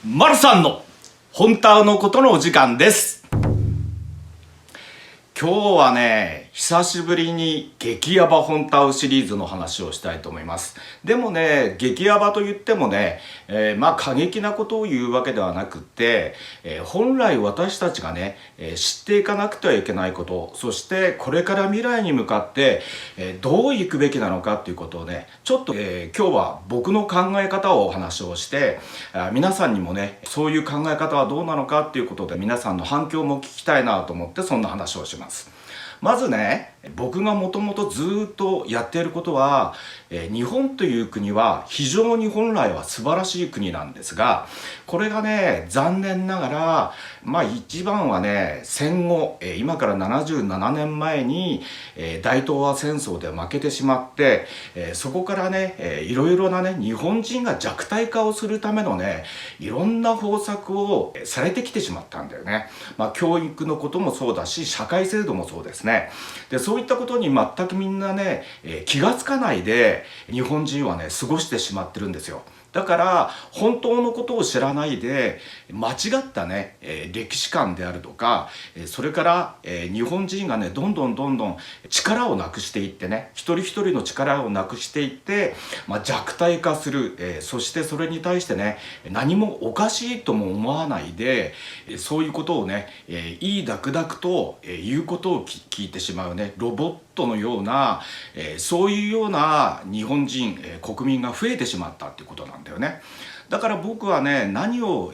マルさんの本当のことのお時間です。今日はね、久しぶりに激ヤバ本タウシリーズの話をしたいと思います。でもね、激ヤバと言ってもね、過激なことを言うわけではなくって、本来私たちがね、知っていかなくてはいけないこと、そしてこれから未来に向かって、どう行くべきなのかっていうことをね、ちょっと、今日は僕の考え方をお話をして、皆さんにもね、そういう考え方はどうなのかっていうことで皆さんの反響も聞きたいなと思ってそんな話をします。まずね、僕がもともとずっとやっていることは、日本という国は非常に本来は素晴らしい国なんですが、これがね、残念ながら一番はね、戦後今から77年前に大東亜戦争で負けてしまって、そこからね、いろいろなね、日本人が弱体化をするためのね、いろんな方策をされてきてしまったんだよね。教育のこともそうだし、社会制度もそうですね。でそういったことに全くみんなね、気がつかないで日本人はね過ごしてしまってるんですよ。だから本当のことを知らないで間違ったね、歴史観であるとか、それから、日本人がねどんどん力をなくしていってね、一人一人の力をなくしていって、弱体化する、そしてそれに対してね何もおかしいとも思わないで、そういうことをね、いいダクダクと、言うことを聞いてしまうね、ロボットのような、そういうような日本人、国民が増えてしまったっていうことなんだよね。だから僕はね、何を、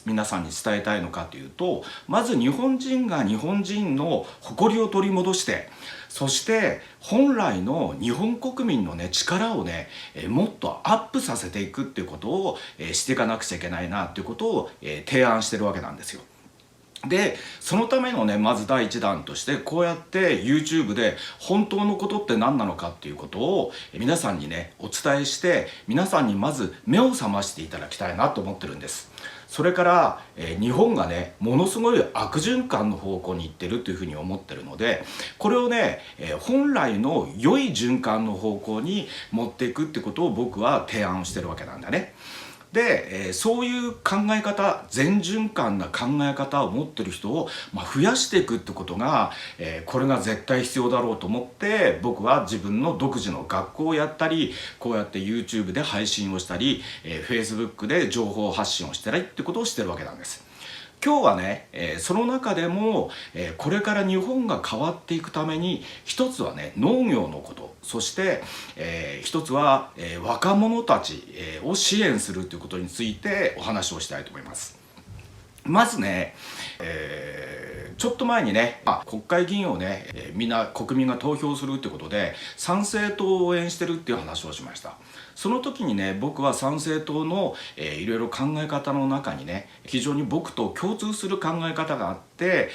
皆さんに伝えたいのかというと、まず日本人が日本人の誇りを取り戻して、そして本来の日本国民のね力をね、もっとアップさせていくっていうことを、していかなくちゃいけないなっていうことを、提案してるわけなんですよ。でそのためのね、まず第一弾としてこうやって YouTube で本当のことって何なのかっていうことを皆さんにねお伝えして、皆さんにまず目を覚ましていただきたいなと思ってるんです。それから、日本がねものすごい悪循環の方向に行ってるというふうに思ってるので、これをね、本来の良い循環の方向に持っていくってことを僕は提案してるわけなんだね。で、そういう考え方、全循環な考え方を持ってる人を、増やしていくってことが、これが絶対必要だろうと思って僕は自分の独自の学校をやったり、こうやって YouTube で配信をしたり、Facebook で情報発信をしたりってことをしてるわけなんです。今日はね、その中でも、これから日本が変わっていくために一つはね農業のこと、そして、一つは、若者たち、を支援するということについてお話をしたいと思います。まずね、ちょっと前にね、国会議員をね、みんな国民が投票するってことで参政党を応援してるっていう話をしました。その時にね、僕は参政党の、いろいろ考え方の中にね非常に僕と共通する考え方があって、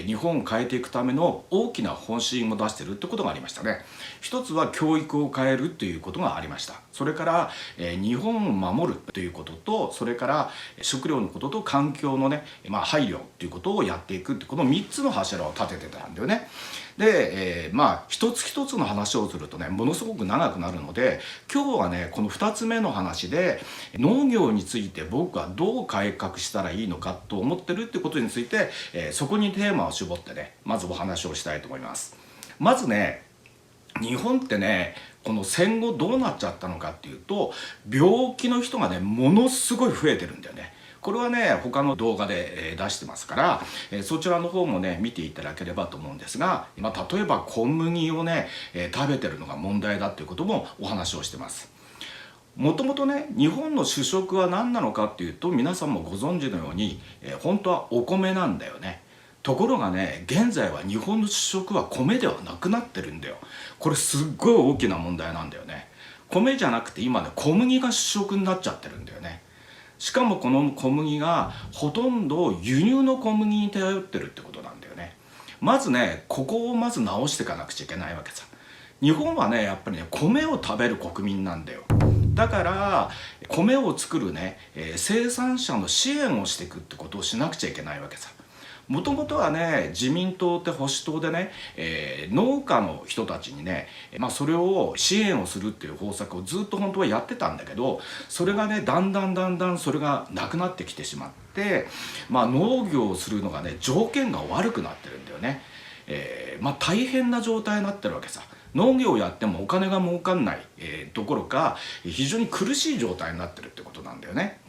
日本を変えていくための大きな方針を出してるってことがありましたね。一つは教育を変えるということがありました。それから、日本を守るということと、それから食料のことと環境のね、配慮ということをやっていくってこの3つの柱を立ててたんだよね。で、一つ一つの話をするとねものすごく長くなるので、今日はねこの2つ目の話で農業について僕はどう改革したらいいのかと思ってるってことについて、そこにテーマを絞ってねまずお話をしたいと思います。まずね、日本ってねこの戦後どうなっちゃったのかっていうと、病気の人がねものすごい増えてるんだよね。これはね他の動画で出してますから、そちらの方もね見ていただければと思うんですが、例えば小麦をね食べてるのが問題だっていうこともお話をしてます。もともとね日本の主食は何なのかっていうと、皆さんもご存知のように、本当はお米なんだよね。ところがね現在は日本の主食は米ではなくなってるんだよ。これすっごい大きな問題なんだよね。米じゃなくて今ね小麦が主食になっちゃってるんだよね。しかもこの小麦がほとんど輸入の小麦に頼ってるってことなんだよね。まずねここをまず直していかなくちゃいけないわけさ。日本はねやっぱりね米を食べる国民なんだよ。だから米を作るね、生産者の支援をしていくってことをしなくちゃいけないわけさ。もともとはね自民党って保守党でね、農家の人たちにね、それを支援をするっていう方策をずっと本当はやってたんだけど、それがねだんだんそれがなくなってきてしまって、農業をするのがね条件が悪くなってるんだよね。大変な状態になってるわけさ。農業をやってもお金が儲かんない、どころか非常に苦しい状態になってるってことなんだよね。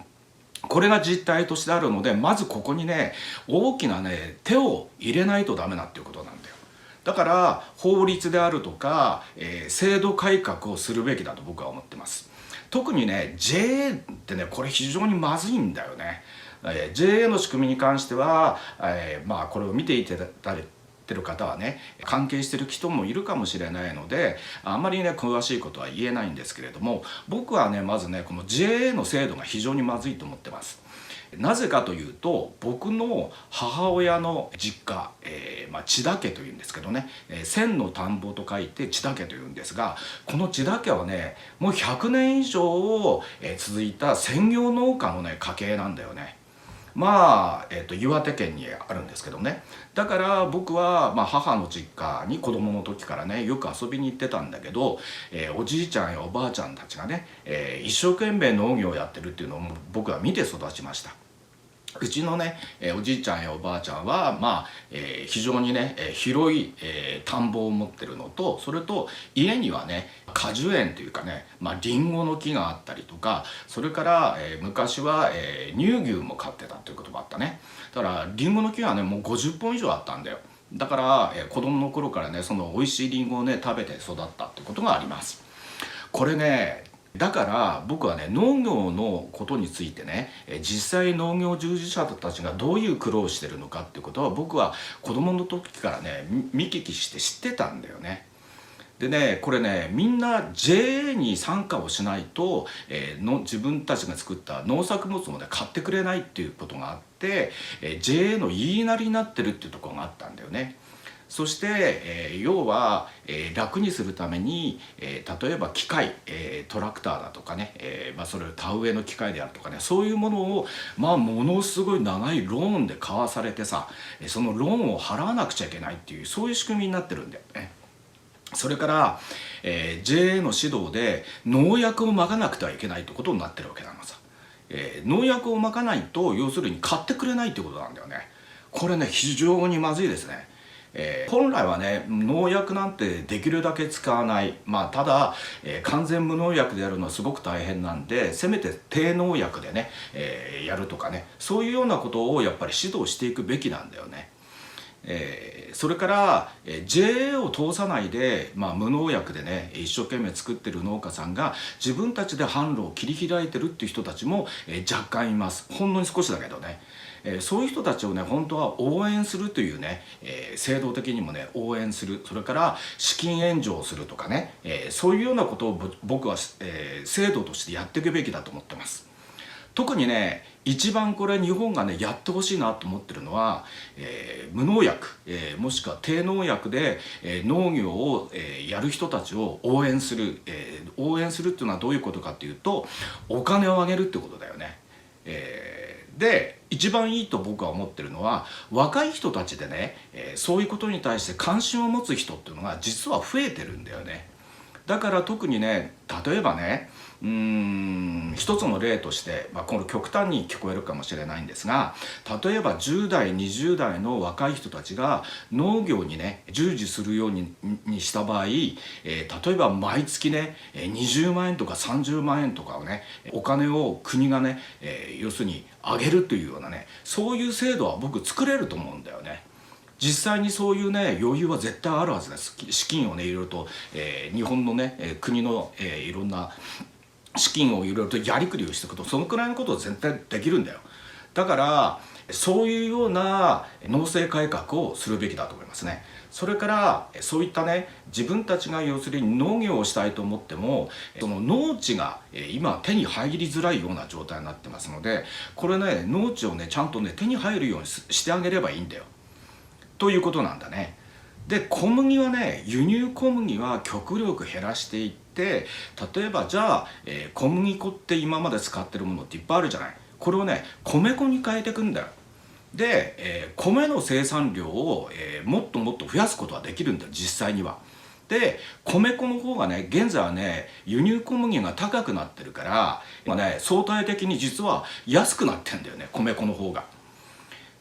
これが実態としてあるので、まずここにね大きなね手を入れないとダメだっていうことなんだよ。だから法律であるとか、制度改革をするべきだと僕は思ってます。特にね JA ってねこれ非常にまずいんだよね。JA の仕組みに関しては、これを見ていただいてる方はね関係してる人もいるかもしれないので、あんまりね詳しいことは言えないんですけれども、僕はねまずねこの JA の制度が非常にまずいと思ってます。なぜかというと、僕の母親の実家、千田家というんですけどね、千の田んぼと書いて千田家というんですが、この千田家はねもう100年以上、続いた専業農家のね家系なんだよね。岩手県にあるんですけどね。だから僕は、母の実家に子供の時からねよく遊びに行ってたんだけど、おじいちゃんやおばあちゃんたちがね、一生懸命農業をやってるっていうのを僕は見て育ちました。うちのね、おじいちゃんやおばあちゃんは非常にね、広い、田んぼを持ってるのと、それと家にはね果樹園というかね、リンゴの木があったりとか、それから、昔は、乳牛も飼ってたということもあったね。だからリンゴの木がねもう50本以上あったんだよ。だから、子供の頃からねその美味しいリンゴをね食べて育ったってことがあります。これねだから僕はね農業のことについてね、実際農業従事者たちがどういう苦労をしてるのかっていうことは僕は子供の時からね見聞きして知ってたんだよね。でねこれねみんな JA に参加をしないと、自分たちが作った農作物をね買ってくれないっていうことがあって、JA の言いなりになってるっていうところがあったんだよね。そして、要は、楽にするために、例えば機械、トラクターだとかね、それを田植えの機械であるとかね、そういうものをものすごい長いローンで買わされてさ、そのローンを払わなくちゃいけないっていう、そういう仕組みになってるんだよね。それから、JA の指導で農薬をまかなくてはいけないってことになってるわけなのさ。農薬をまかないと要するに買ってくれないってことなんだよね。これね非常にまずいですね。本来はね農薬なんてできるだけ使わない、ただ、完全無農薬でやるのはすごく大変なんで、せめて低農薬でね、やるとかね、そういうようなことをやっぱり指導していくべきなんだよね。それから、JA を通さないで、無農薬でね一生懸命作ってる農家さんが自分たちで販路を切り開いてるっていう人たちも、若干います。ほんのに少しだけどね。そういう人たちをね本当は応援するというね、制度的にもね応援する、それから資金援助をするとかね、そういうようなことを僕は、制度としてやっていくべきだと思ってます。特にね一番これ日本がねやってほしいなと思ってるのは、無農薬、もしくは低農薬で、農業を、やる人たちを応援する、応援するっていうのはどういうことかっていうと、お金をあげるってことだよね。で一番いいと僕は思ってるのは、若い人たちでね、そういうことに対して関心を持つ人っていうのが実は増えてるんだよね。だから特にね例えばね一つの例として、この極端に聞こえるかもしれないんですが、例えば10代20代の若い人たちが農業にね従事するようにした場合、例えば毎月ね20万円とか30万円とかをねお金を国がね、要するにあげるというようなね、そういう制度は僕作れると思うんだよね。実際にそういうね余裕は絶対あるはずです。資金をねいろいろと、日本のね、国の、いろんな資金をいろいろとやりくりをしていくと、そのくらいのことは絶対できるんだよ。だからそういうような農政改革をするべきだと思いますね。それからそういったね自分たちが要するに農業をしたいと思っても、その農地が今手に入りづらいような状態になってますので、これね農地をねちゃんとね手に入るようにしてあげればいいんだよということなんだね。で小麦はね輸入小麦は極力減らしていって、例えばじゃあ、小麦粉って今まで使ってるものっていっぱいあるじゃない。これをね米粉に変えていくんだよ。で、米の生産量を、もっともっと増やすことはできるんだよ、実際には。で米粉の方がね、現在はね輸入小麦が高くなってるから、今ね相対的に実は安くなってんだよね、米粉の方が。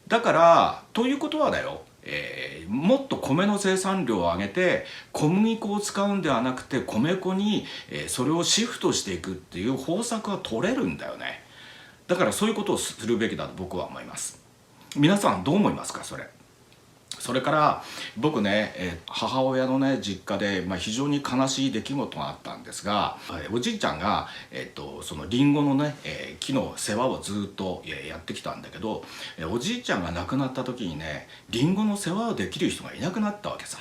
だからということはだよ、もっと米の生産量を上げて小麦粉を使うんではなくて米粉に、それをシフトしていくっていう方策は取れるんだよね。だからそういうことをするべきだと僕は思います。皆さんどう思いますか、それ。それから僕ね、母親のね実家で、非常に悲しい出来事があったんですが、おじいちゃんが、そのリンゴのね、木の世話をずっとやってきたんだけど、おじいちゃんが亡くなった時にねリンゴの世話をできる人がいなくなったわけさ。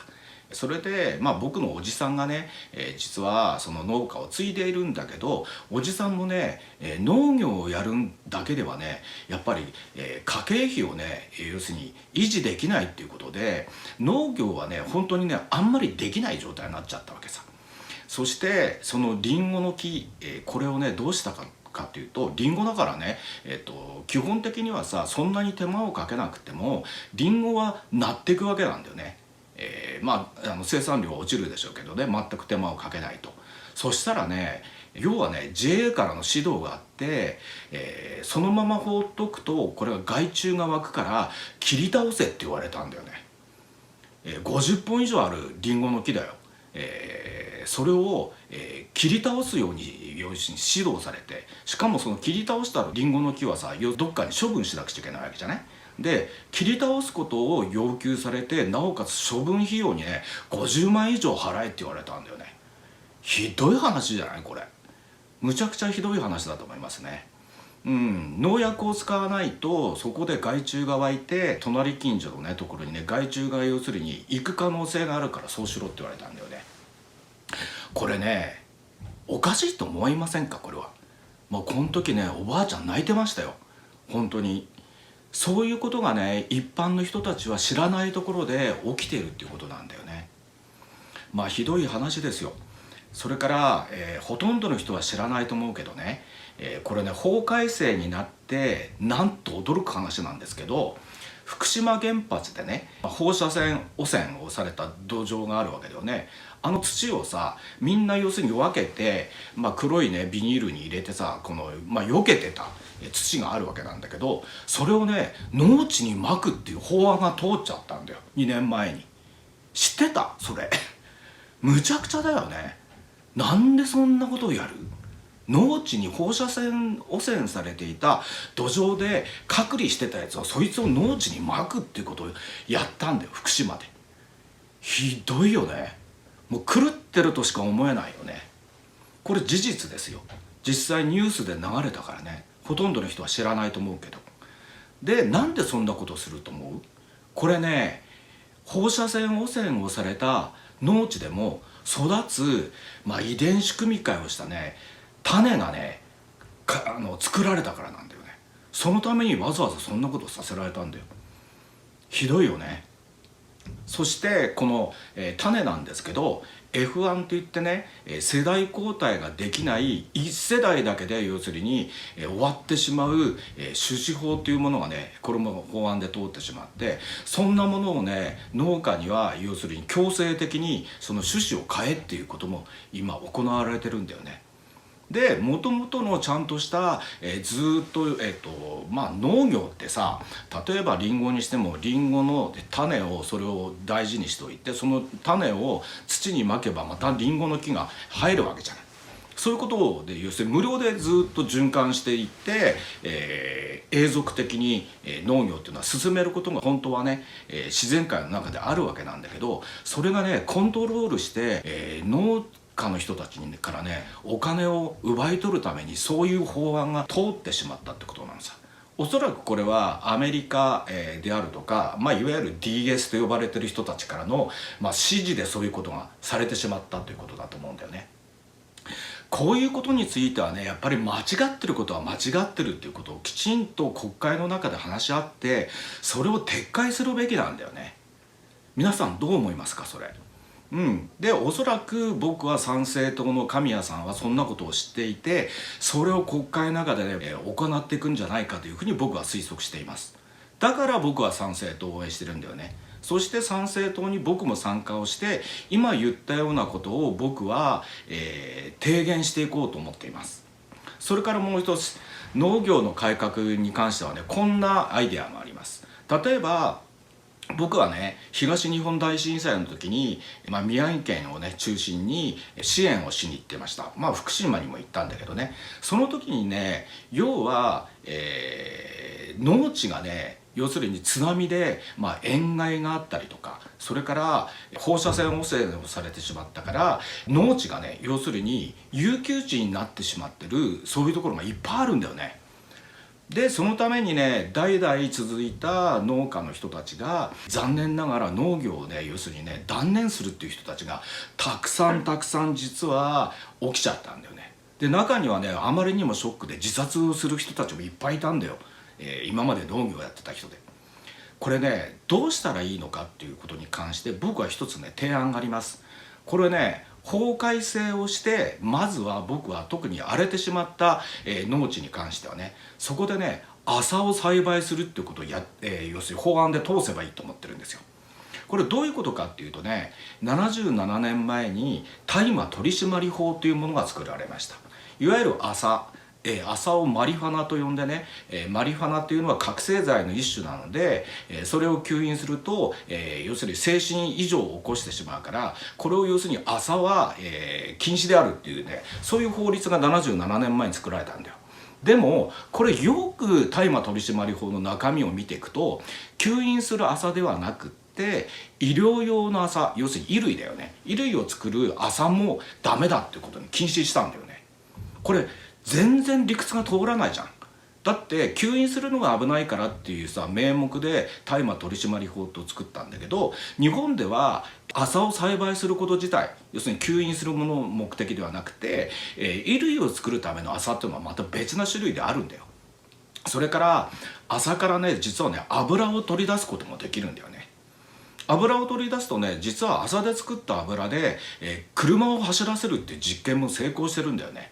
それで僕のおじさんがね、実はその農家を継いでいるんだけど、おじさんもね、農業をやるだけではねやっぱり、家計費をね要するに維持できないっていうことで、農業はね本当にねあんまりできない状態になっちゃったわけさ。そしてそのリンゴの木、これをねどうしたかっていうと、リンゴだからね、基本的にはさそんなに手間をかけなくてもリンゴはなっていくわけなんだよね。生産量は落ちるでしょうけどね、全く手間をかけないと。そしたらね要はね JA からの指導があって、そのまま放っとくとこれは害虫が湧くから切り倒せって言われたんだよね。50本以上あるリンゴの木だよ。それを、切り倒すように指導されて、しかもその切り倒したリンゴの木はさどっかに処分しなくちゃいけないわけじゃない。で切り倒すことを要求されて、なおかつ処分費用にね50万以上払えって言われたんだよね。ひどい話じゃない、これ。むちゃくちゃひどい話だと思いますね。農薬を使わないとそこで害虫が湧いて、隣近所のねところにね害虫が要するに行く可能性があるからそうしろって言われたんだよね。これねおかしいと思いませんか、これは。この時ねおばあちゃん泣いてましたよ、本当に。そういうことがね一般の人たちは知らないところで起きているっていうことなんだよね。ひどい話ですよ。それから、ほとんどの人は知らないと思うけどね、これね法改正になってなんと驚く話なんですけど、福島原発でね放射線汚染をされた土壌があるわけだよね。あの土をさみんな要するに分けて、黒いねビニールに入れてさこの、避けてた土があるわけなんだけど、それをね農地にまくっていう法案が通っちゃったんだよ、2年前に。知ってたそれむちゃくちゃだよね。なんでそんなことをやる。農地に放射線汚染されていた土壌で隔離してたやつをそいつを農地にまくっていうことをやったんだよ、福島で。ひどいよね。もう狂ってるとしか思えないよね。これ事実ですよ。実際ニュースで流れたからね、ほとんどの人は知らないと思うけど。でなんでそんなことすると思う。これね放射線汚染をされた農地でも育つ、遺伝子組み換えをしたね種がね作られたからなんだよね。そのためにわざわざそんなことさせられたんだよ。ひどいよね。そしてこの、種なんですけど F1 といってね世代交代ができない1世代だけで要するに、終わってしまう、種子法というものがねこれも法案で通ってしまって、そんなものをね農家には要するに強制的にその種子を変えっていうことも今行われてるんだよね。でもともとのちゃんとした、ずっと、農業ってさ、例えばリンゴにしてもリンゴの種をそれを大事にしておいて、その種を土にまけばまたリンゴの木が生えるわけじゃない。そういうことで要するに無料でずっと循環していって、永続的に農業っていうのは進めることが本当はね、自然界の中であるわけなんだけど、それがねコントロールして、農家の人たちからねお金を奪い取るためにそういう法案が通ってしまったってことなんですよ。おそらくこれはアメリカであるとか、いわゆる DS と呼ばれてる人たちからの、指示でそういうことがされてしまったということだと思うんだよね。こういうことについてはねやっぱり間違ってることは間違ってるっていうことをきちんと国会の中で話し合ってそれを撤回するべきなんだよね。皆さんどう思いますかそれ。でおそらく僕は参政党の神谷さんはそんなことを知っていてそれを国会の中で、行っていくんじゃないかというふうに僕は推測しています。だから僕は参政党を応援してるんだよね。そして参政党に僕も参加をして、今言ったようなことを僕は、提言していこうと思っています。それからもう一つ、農業の改革に関してはね、こんなアイデアもあります。例えば僕はね、東日本大震災の時に、宮城県をね中心に支援をしに行ってました。福島にも行ったんだけどね、その時にね、要は、農地がね、要するに津波で、塩害があったりとか、それから放射線汚染をされてしまったから、農地がね、要するに遊休地になってしまってる、そういうところがいっぱいあるんだよね。でそのためにね、代々続いた農家の人たちが残念ながら農業をね、要するにね、断念するっていう人たちがたくさん実は起きちゃったんだよね。で中にはね、あまりにもショックで自殺をする人たちもいっぱいいたんだよ、今まで農業をやってた人で。これね、どうしたらいいのかっていうことに関して僕は一つね、提案があります。これね、法改正をして、まずは僕は特に荒れてしまった、農地に関してはね、そこでね、麻を栽培するっていうことを要するに法案で通せばいいと思ってるんですよ。これどういうことかっていうとね、77年前に大麻取締法というものが作られました。いわゆる麻をマリファナと呼んでね、マリファナというのは覚醒剤の一種なので、それを吸引すると、要するに精神異常を起こしてしまうから、これを要するに麻は、禁止であるっていうね、そういう法律が77年前に作られたんだよ。でもこれよく大麻取締法の中身を見ていくと、吸引する麻ではなくって医療用の麻、要するに衣類だよね、衣類を作る麻もダメだってことに禁止したんだよね。これ全然理屈が通らないじゃん。だって吸引するのが危ないからっていうさ名目で大麻取締法と作ったんだけど、日本では麻を栽培すること自体、要するに吸引するものを目的ではなくて、衣類を作るための麻っていうのはまた別な種類であるんだよ。それから麻からね、実はね、油を取り出すこともできるんだよね。油を取り出すとね、実は麻で作った油で、車を走らせるっていう実験も成功してるんだよね。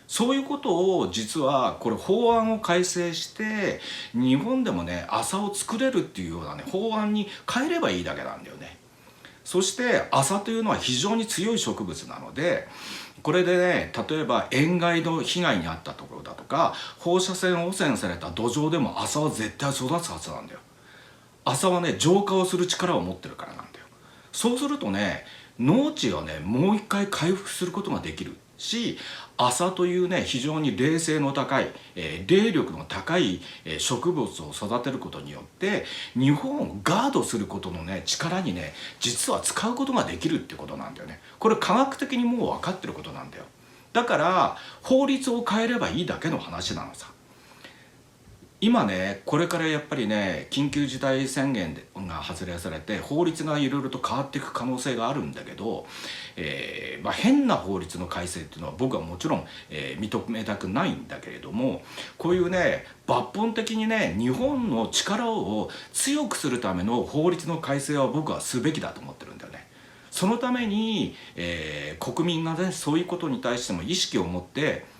そういうことを実はこれ法案を改正して、日本でもね、麻を作れるっていうようなね、法案に変えればいいだけなんだよね。そして麻というのは非常に強い植物なので、これでね、例えば塩害の被害に遭ったところだとか、放射線汚染された土壌でも麻は絶対育つはずなんだよ。麻はね、浄化をする力を持ってるからなんだよ。そうするとね、農地をね、もう一回回復することができるし、麻というね、非常に冷性の高い、霊力の高い植物を育てることによって、日本をガードすることのね、力にね、実は使うことができるってことなんだよね。これ科学的にもう分かってることなんだよ。だから法律を変えればいいだけの話なのさ。今ね、これからやっぱりね、緊急事態宣言が発令されて法律がいろいろと変わっていく可能性があるんだけど、変な法律の改正っていうのは僕はもちろん、認めたくないんだけれども、こういうね、抜本的にね、日本の力を強くするための法律の改正は僕はすべきだと思ってるんだよね。そのために、国民がね、そういうことに対しても意識を持って、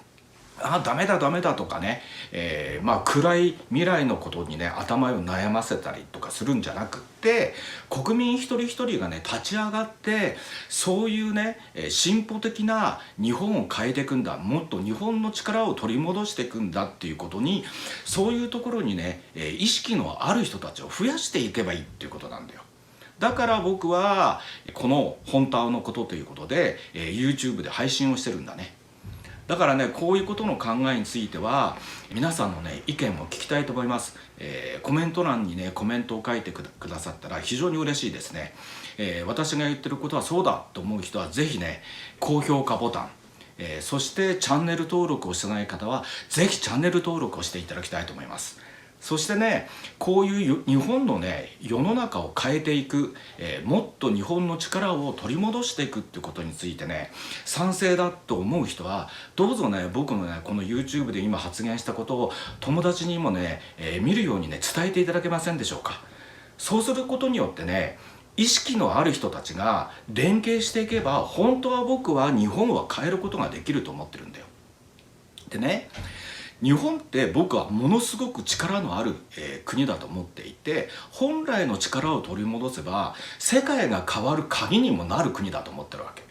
ダメだとかね、暗い未来のことにね、頭を悩ませたりとかするんじゃなくって、国民一人一人がね、立ち上がって、そういうね、進歩的な日本を変えていくんだ、もっと日本の力を取り戻していくんだっていうことに、そういうところにね、意識のある人たちを増やしていけばいいっていうことなんだよ。だから僕はこの本当のことということで、YouTube で配信をしてるんだね。だからね、こういうことの考えについては皆さんのね、意見を聞きたいと思います。コメント欄にね、コメントを書いてくださったら非常に嬉しいですね。私が言ってることはそうだと思う人はぜひね、高評価ボタン、そしてチャンネル登録をしてない方はぜひチャンネル登録をしていただきたいと思います。そしてね、こういう日本のね、世の中を変えていく、もっと日本の力を取り戻していくっていうことについてね、賛成だと思う人はどうぞね、僕のね、この YouTube で今発言したことを友達にもね、見るようにね、伝えていただけませんでしょうか。そうすることによってね、意識のある人たちが連携していけば、本当は僕は日本は変えることができると思ってるんだよ。でね、日本って僕はものすごく力のある、国だと思っていて、本来の力を取り戻せば世界が変わる鍵にもなる国だと思ってるわけ。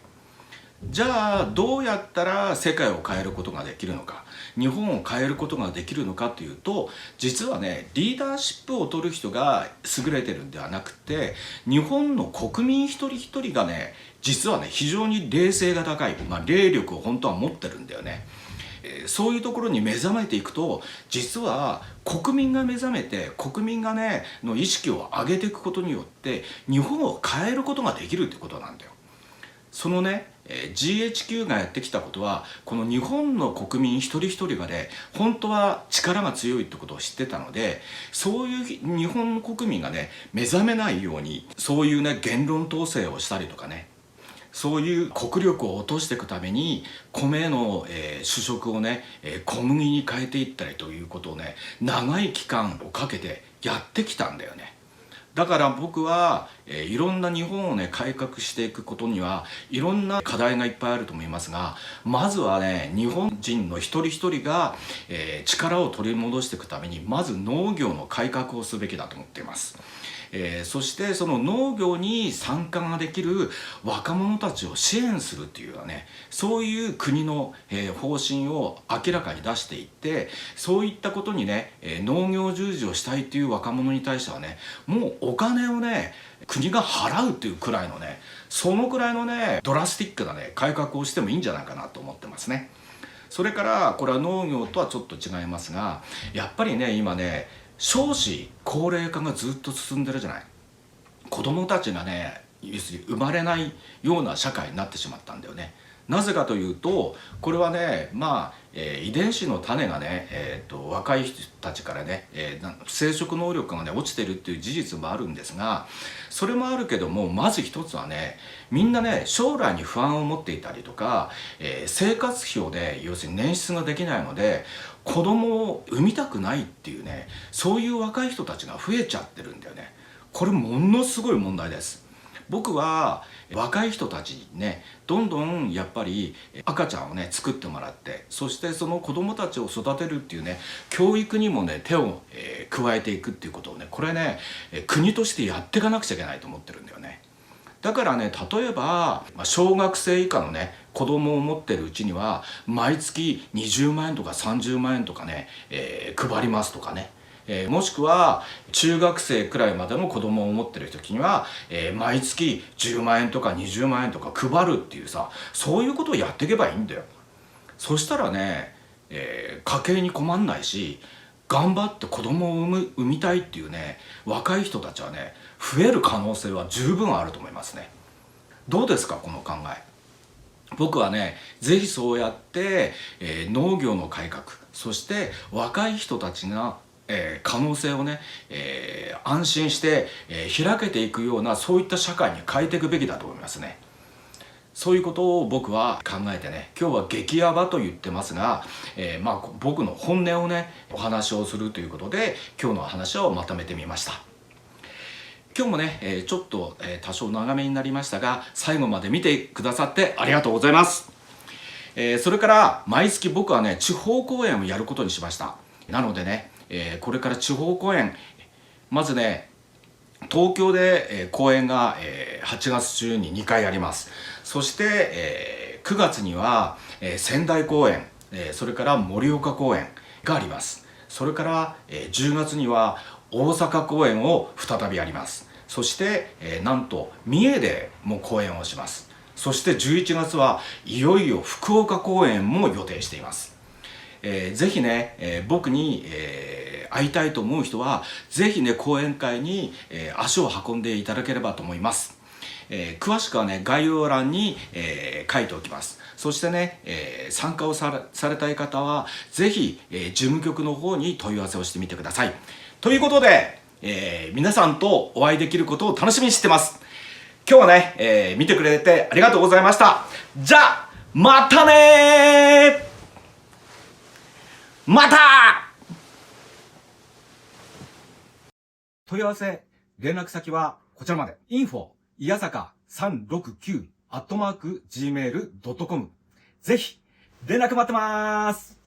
じゃあどうやったら世界を変えることができるのか、日本を変えることができるのかというと、実はね、リーダーシップを取る人が優れてるんではなくて、日本の国民一人一人がね、実はね、非常に冷静が高い、霊力を本当は持ってるんだよね。そういうところに目覚めていくと、実は国民が目覚めて、国民がねの意識を上げていくことによって日本を変えることができるってことなんだよ。そのね、GHQ がやってきたことは、この日本の国民一人一人がね、本当は力が強いってことを知ってたので、そういう日本の国民がね目覚めないように、そういうね言論統制をしたりとかね、そういう国力を落としていくために米の、主食をね、小麦に変えていったりということをね、長い期間をかけてやってきたんだよね。だから僕は、いろんな日本をね改革していくことにはいろんな課題がいっぱいあると思いますが、まずはね、日本人の一人一人が、力を取り戻していくためにまず農業の改革をすべきだと思っています。そしてその農業に参加ができる若者たちを支援するっていうようなね、そういう国の、方針を明らかに出していって、そういったことにね、農業従事をしたいっていう若者に対してはね、もうお金をね国が払うっていうくらいのね、そのくらいのねドラスティックなね改革をしてもいいんじゃないかなと思ってますね。それからこれは農業とはちょっと違いますが、やっぱりね今ね少子高齢化がずっと進んでるじゃない。子供たちがね要するに生まれないような社会になってしまったんだよね。なぜかというと、これはね遺伝子の種がね、若い人たちからね、生殖能力がね落ちてるっていう事実もあるんですが、それもあるけども、まず一つはね、みんなね将来に不安を持っていたりとか、生活費をね要するに捻出ができないので子供を産みたくないっていうね、そういう若い人たちが増えちゃってるんだよね。これものすごい問題です。僕は若い人たちにねどんどんやっぱり赤ちゃんをね作ってもらって、そしてその子供たちを育てるっていうね教育にもね手を、加えていくっていうことをね、これね国としてやっていかなくちゃいけないと思ってるんだよね。だからね、例えば小学生以下のね子供を持ってるうちには毎月20万円とか30万円とかね、配りますとかね、もしくは中学生くらいまでの子供を持ってる時には、毎月10万円とか20万円とか配るっていうさ、そういうことをやっていけばいいんだよ。そしたらね、家計に困んないし、頑張って子供を産みたいっていうね若い人たちはね増える可能性は十分あると思いますね。どうですかこの考え。僕はねぜひそうやって、農業の改革、そして若い人たちが可能性をね、安心して、開けていくような、そういった社会に変えていくべきだと思いますね。そういうことを僕は考えてね、今日は激ヤバと言ってますが、僕の本音をねお話をするということで今日の話をまとめてみました。今日もね、ちょっと、多少長めになりましたが、最後まで見てくださってありがとうございます。それから毎月僕はね地方公演をやることにしました。なのでね、これから地方公演、まずね東京で公演が8月中に2回あります。そして9月には仙台公演、それから盛岡公演があります。それから10月には大阪公演を再びやります。そしてなんと三重でも公演をします。そして11月はいよいよ福岡公演も予定しています。ぜひね、僕に、会いたいと思う人はぜひね講演会に、足を運んでいただければと思います。詳しくはね概要欄に、書いておきます。そしてね、参加をされたい方はぜひ、事務局の方に問い合わせをしてみてください。ということで、皆さんとお会いできることを楽しみにしてます。今日はね、見てくれてありがとうございました。じゃあまたねー。また。問い合わせ連絡先はこちらまで。info いやさか369@gmail.com。ぜひ連絡待ってます。